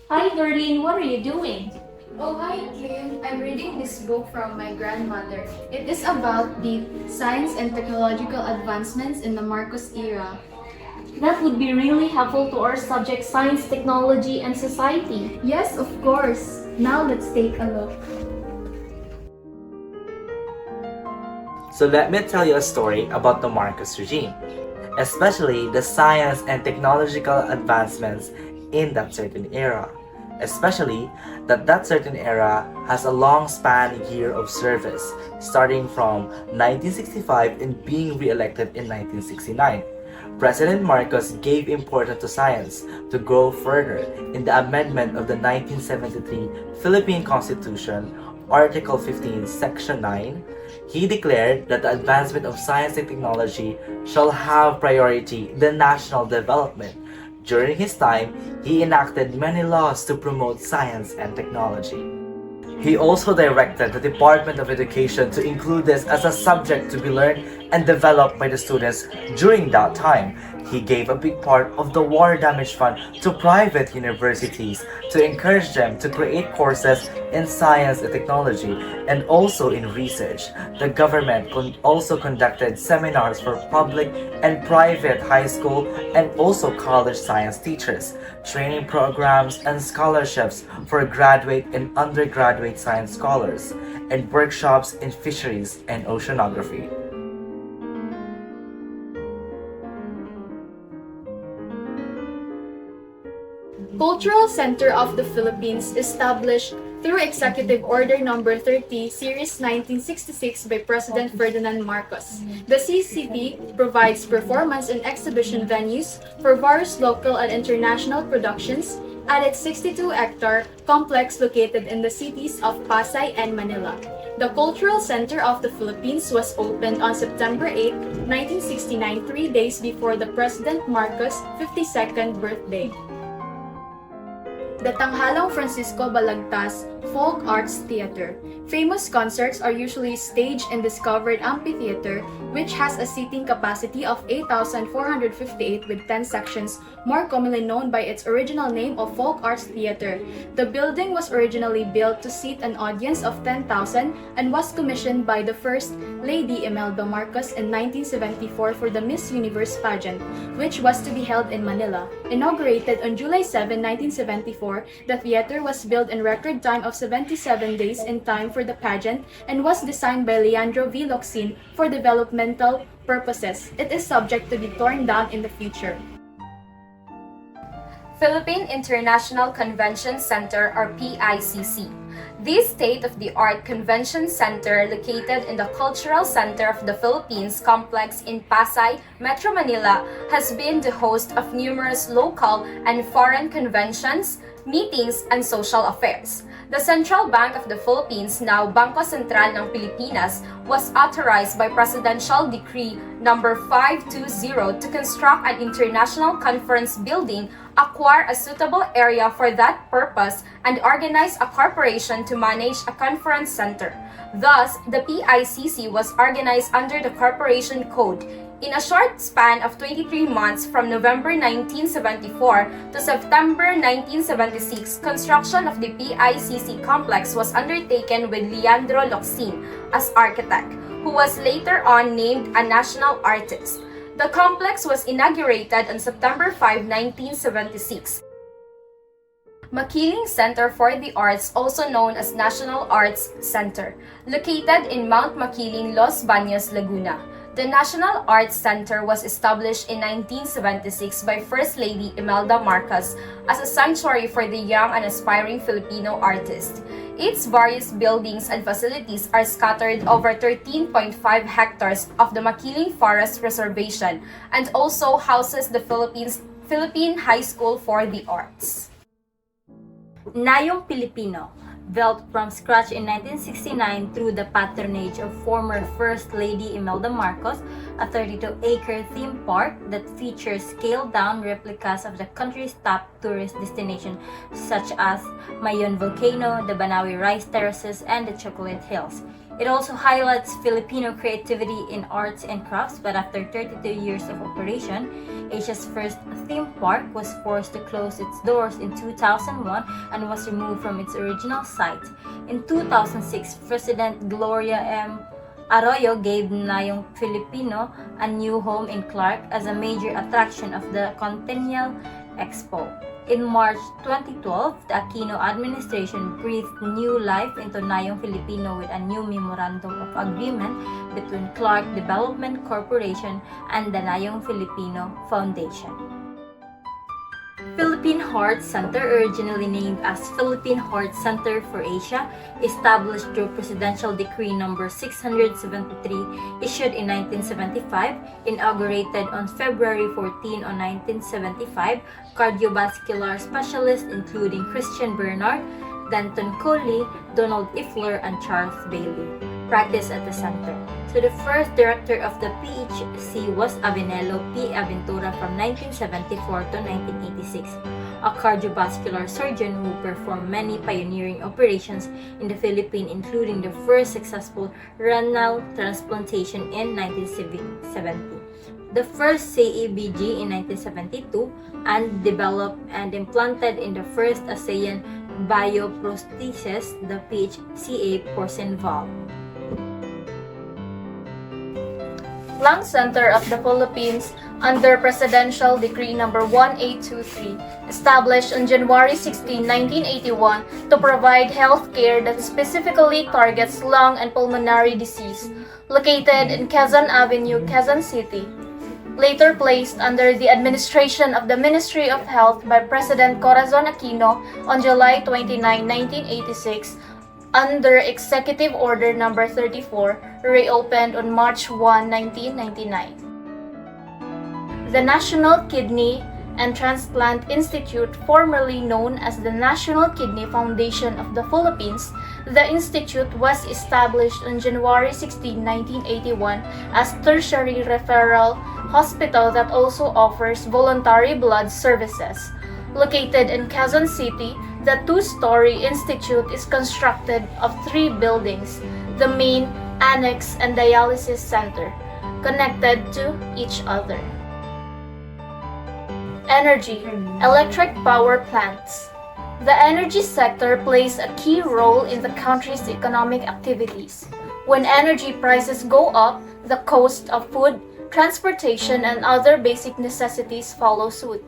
Hi, Darlene, what are you doing? Oh, hi, Kim. I'm reading this book from my grandmother. It is about the science and technological advancements in the Marcos era. That would be really helpful to our subject science, technology, and society. Yes, of course. Now let's take a look. So let me tell you a story about the Marcos regime, especially the science and technological advancements in that certain era. Especially that certain era has a long span year of service, starting from 1965 and being re-elected in 1969. President Marcos gave importance to science to grow further in the amendment of the 1973 Philippine Constitution, Article 15, Section 9. He declared that the advancement of science and technology shall have priority in the national development. During his time, he enacted many laws to promote science and technology. He also directed the Department of Education to include this as a subject to be learned and developed by the students during that time. He gave a big part of the war damage fund to private universities to encourage them to create courses in science and technology and also in research. The government also conducted seminars for public and private high school and also college science teachers, training programs and scholarships for graduate and undergraduate science scholars, and workshops in fisheries and oceanography. Cultural Center of the Philippines established through Executive Order Number 30, Series 1966 by President Ferdinand Marcos. The CCP provides performance and exhibition venues for various local and international productions at its 62-hectare complex located in the cities of Pasay and Manila. The Cultural Center of the Philippines was opened on September 8, 1969, 3 days before the President Marcos' 52nd birthday. The Tanghalang Francisco Balagtas Folk Arts Theater. Famous concerts are usually staged in this covered amphitheater, which has a seating capacity of 8,458 with 10 sections, more commonly known by its original name of Folk Arts Theater. The building was originally built to seat an audience of 10,000 and was commissioned by the First Lady Imelda Marcos in 1974 for the Miss Universe pageant, which was to be held in Manila. Inaugurated on July 7, 1974, the theater was built in record time of 77 days in time for the pageant and was designed by Leandro V. Locsin for developmental purposes. It is subject to be torn down in the future. Philippine International Convention Center or PICC. This state-of-the-art convention center located in the Cultural Center of the Philippines complex in Pasay, Metro Manila has been the host of numerous local and foreign conventions, meetings, and social affairs. The Central Bank of the Philippines, now Bangko Sentral ng Pilipinas, was authorized by Presidential Decree number 520 to construct an international conference building, acquire a suitable area for that purpose, and organize a corporation to manage a conference center. Thus, the PICC was organized under the Corporation Code. In a short span of 23 months from November 1974 to September 1976, construction of the PICC complex was undertaken with Leandro Locsin as architect, who was later on named a national artist. The complex was inaugurated on September 5, 1976. Makiling Center for the Arts, also known as National Arts Center, located in Mount Makiling, Los Baños, Laguna. The National Arts Center was established in 1976 by First Lady Imelda Marcos as a sanctuary for the young and aspiring Filipino artists. Its various buildings and facilities are scattered over 13.5 hectares of the Makiling Forest Reservation and also houses the Philippine High School for the Arts. Nayong Pilipino, built from scratch in 1969 through the patronage of former First Lady Imelda Marcos, a 32-acre theme park that features scaled-down replicas of the country's top tourist destinations such as Mayon Volcano, the Banawi Rice Terraces, and the Chocolate Hills. It also highlights Filipino creativity in arts and crafts, but after 32 years of operation, Asia's first theme park, was forced to close its doors in 2001 and was removed from its original site. In 2006, President Gloria M. Arroyo gave Nayong Filipino a new home in Clark as a major attraction of the Centennial Expo. In March 2012, the Aquino administration breathed new life into Nayong Filipino with a new memorandum of agreement between Clark Development Corporation and the Nayong Filipino Foundation. Philippine Heart Center, originally named as Philippine Heart Center for Asia, established through Presidential Decree Number 673 issued in 1975, inaugurated on February 14 on 1975, cardiovascular specialists including Christian Bernard, Denton Coley, Donald Ifler, and Charles Bailey practiced at the center. So the first director of the PHC was Avenelo P. Aventura from 1974 to 1986, a cardiovascular surgeon who performed many pioneering operations in the Philippines, including the first successful renal transplantation in 1970, the first CEBG in 1972, and developed and implanted in the first ASEAN bioprosthesis, the PHCA porcine valve. Lung Center of the Philippines under Presidential Decree Number 1823, established on January 16, 1981 to provide health care that specifically targets lung and pulmonary disease, located in Quezon Avenue, Quezon City. Later placed under the administration of the Ministry of Health by President Corazon Aquino on July 29, 1986, under Executive Order Number 34, reopened on March 1, 1999. The National Kidney and Transplant Institute, formerly known as the National Kidney Foundation of the Philippines, the institute was established on January 16, 1981 as tertiary referral hospital that also offers voluntary blood services. Located in Quezon City, the two-story institute is constructed of 3 buildings, the main, annex, and dialysis center, connected to each other. Energy, electric power plants. The energy sector plays a key role in the country's economic activities. When energy prices go up, the cost of food, transportation, and other basic necessities follow suit.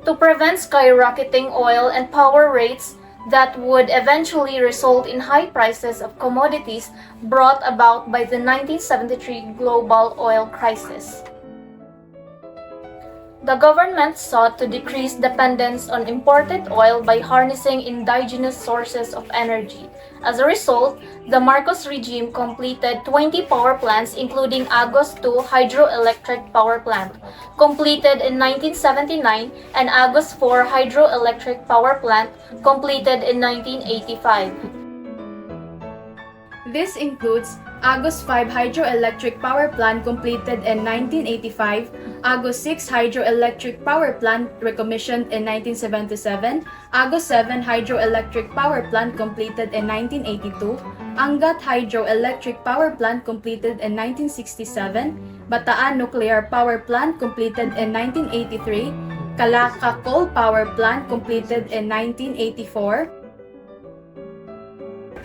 To prevent skyrocketing oil and power rates that would eventually result in high prices of commodities brought about by the 1973 global oil crisis. The government sought to decrease dependence on imported oil by harnessing indigenous sources of energy. As a result, the Marcos regime completed 20 power plants including Agos II hydroelectric power plant, completed in 1979, and Agos IV hydroelectric power plant, completed in 1985. This includes Agos 5 hydroelectric power plant completed in 1985, Agos 6 hydroelectric power plant recommissioned in 1977, Agos 7 hydroelectric power plant completed in 1982, Angat hydroelectric power plant completed in 1967, Bataan nuclear power plant completed in 1983, Calaca coal power plant completed in 1984.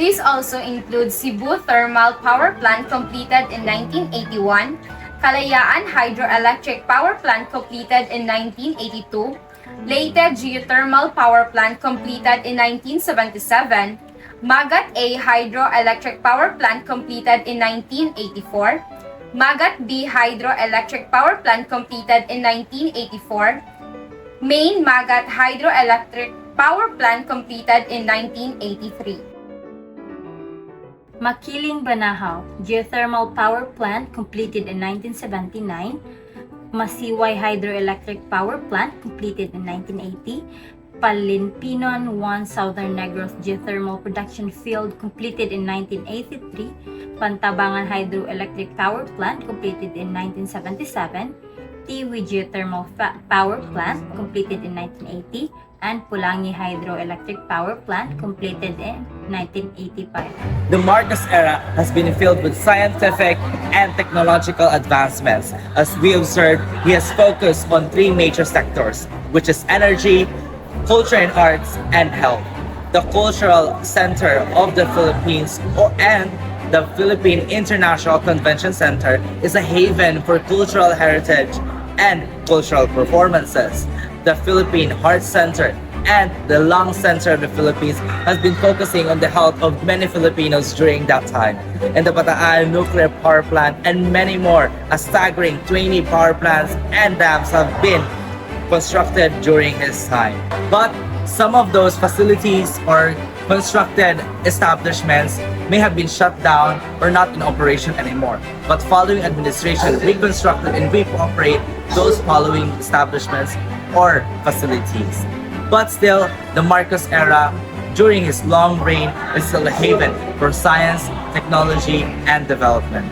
This also includes Cebu Thermal Power Plant completed in 1981, Kalayaan Hydroelectric Power Plant completed in 1982, Leyte Geothermal Power Plant completed in 1977, Magat A Hydroelectric Power Plant completed in 1984, Magat B Hydroelectric Power Plant completed in 1984, Main Magat Hydroelectric Power Plant completed in 1983. Makiling Banahaw Geothermal Power Plant completed in 1979, Masiway Hydroelectric Power Plant completed in 1980, Palinpinon 1 Southern Negros Geothermal Production Field completed in 1983, Pantabangan Hydroelectric Power Plant completed in 1977, Tiwi Geothermal Power Plant completed in 1980, and Pulangi Hydroelectric Power Plant completed in 1985. The Marcos era has been filled with scientific and technological advancements. As we observed, he has focused on three major sectors, which is energy, culture and arts, and health. The cultural center of the Philippines and the Philippine International Convention Center is a haven for cultural heritage and cultural performances. The Philippine Heart Center and the Lung Center of the Philippines has been focusing on the health of many Filipinos during that time. And the Bataan Nuclear Power Plant and many more, a staggering 20 power plants and dams have been constructed during his time. But some of those facilities or constructed establishments may have been shut down or not in operation anymore. But following administration reconstructed and reoperate those following establishments or facilities. But still, the Marcos era, during his long reign, is still a haven for science, technology, and development.